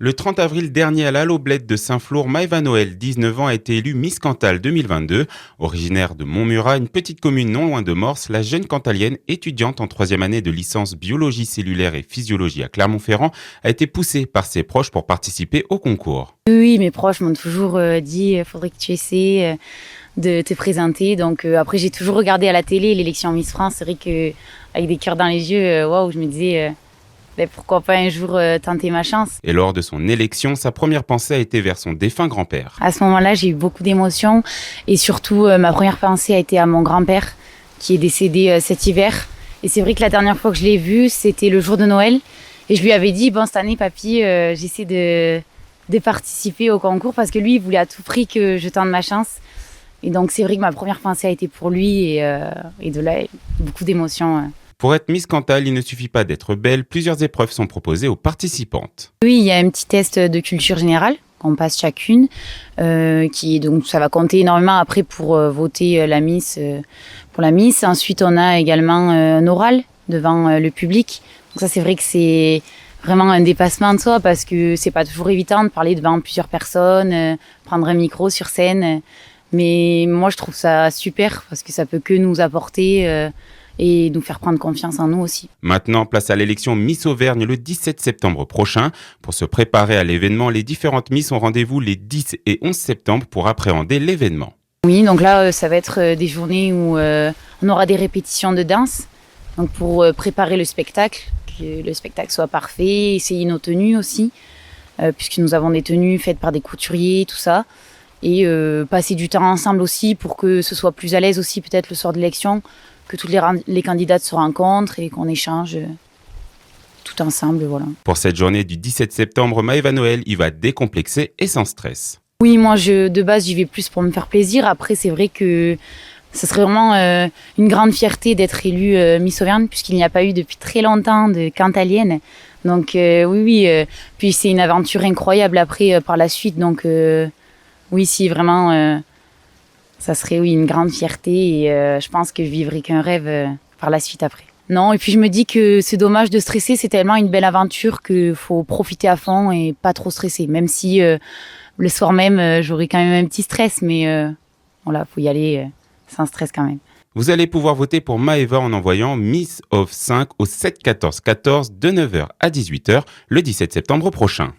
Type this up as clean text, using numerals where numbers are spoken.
Le 30 avril dernier à l'Allo Bled de Saint-Flour, Maëva Noël, 19 ans, a été élue Miss Cantal 2022. Originaire de Montmurat, une petite commune non loin de Morse, la jeune cantalienne, étudiante en troisième année de licence biologie cellulaire et physiologie à Clermont-Ferrand, a été poussée par ses proches pour participer au concours. Oui, mes proches m'ont toujours dit faudrait que tu essaies de te présenter. Donc après, j'ai toujours regardé à la télé l'élection Miss France. C'est vrai que avec des cœurs dans les yeux, waouh, je me disais pourquoi pas un jour tenter ma chance. Et lors de son élection, sa première pensée a été vers son défunt grand-père. À ce moment-là, j'ai eu beaucoup d'émotions et surtout ma première pensée a été à mon grand-père qui est décédé cet hiver. Et c'est vrai que la dernière fois que je l'ai vu, c'était le jour de Noël. Et je lui avais dit, bon, cette année, papy, j'essaie de participer au concours parce que lui, il voulait à tout prix que je tente ma chance. Et donc, c'est vrai que ma première pensée a été pour lui et de là, beaucoup d'émotions. Pour être Miss Cantal, il ne suffit pas d'être belle, plusieurs épreuves sont proposées aux participantes. Oui, il y a un petit test de culture générale qu'on passe chacune, donc ça va compter énormément après pour voter la Miss, pour la Miss. Ensuite, on a également un oral devant le public. Donc ça, c'est vrai que c'est vraiment un dépassement de soi parce que c'est pas toujours évident de parler devant plusieurs personnes, prendre un micro sur scène. Mais moi, je trouve ça super parce que ça peut que nous apporter et nous faire prendre confiance en nous aussi. Maintenant, place à l'élection Miss Auvergne le 17 septembre prochain. Pour se préparer à l'événement, les différentes Miss ont rendez-vous les 10 et 11 septembre pour appréhender l'événement. Oui, donc là, ça va être des journées où on aura des répétitions de danse. Donc pour préparer le spectacle, que le spectacle soit parfait, essayer nos tenues aussi, puisque nous avons des tenues faites par des couturiers, tout ça. Et passer du temps ensemble aussi pour que ce soit plus à l'aise aussi peut-être le soir de l'élection, que toutes les candidates se rencontrent et qu'on échange tout ensemble, voilà. Pour cette journée du 17 septembre, Maëva Noël y va décomplexée et sans stress. Oui, moi de base j'y vais plus pour me faire plaisir. Après c'est vrai que ce serait vraiment une grande fierté d'être élue Miss Auvergne puisqu'il n'y a pas eu depuis très longtemps de cantalienne. Donc oui, puis c'est une aventure incroyable après par la suite. Donc oui, si vraiment, ça serait une grande fierté et je pense que je vivrai qu'un rêve par la suite après. Non, et puis je me dis que c'est dommage de stresser, c'est tellement une belle aventure qu'il faut profiter à fond et pas trop stresser. Même si le soir même, j'aurai quand même un petit stress, mais voilà, faut y aller sans stress quand même. Vous allez pouvoir voter pour Maëva en envoyant Miss of 5 au 7 14 14 de 9h à 18h le 17 septembre prochain.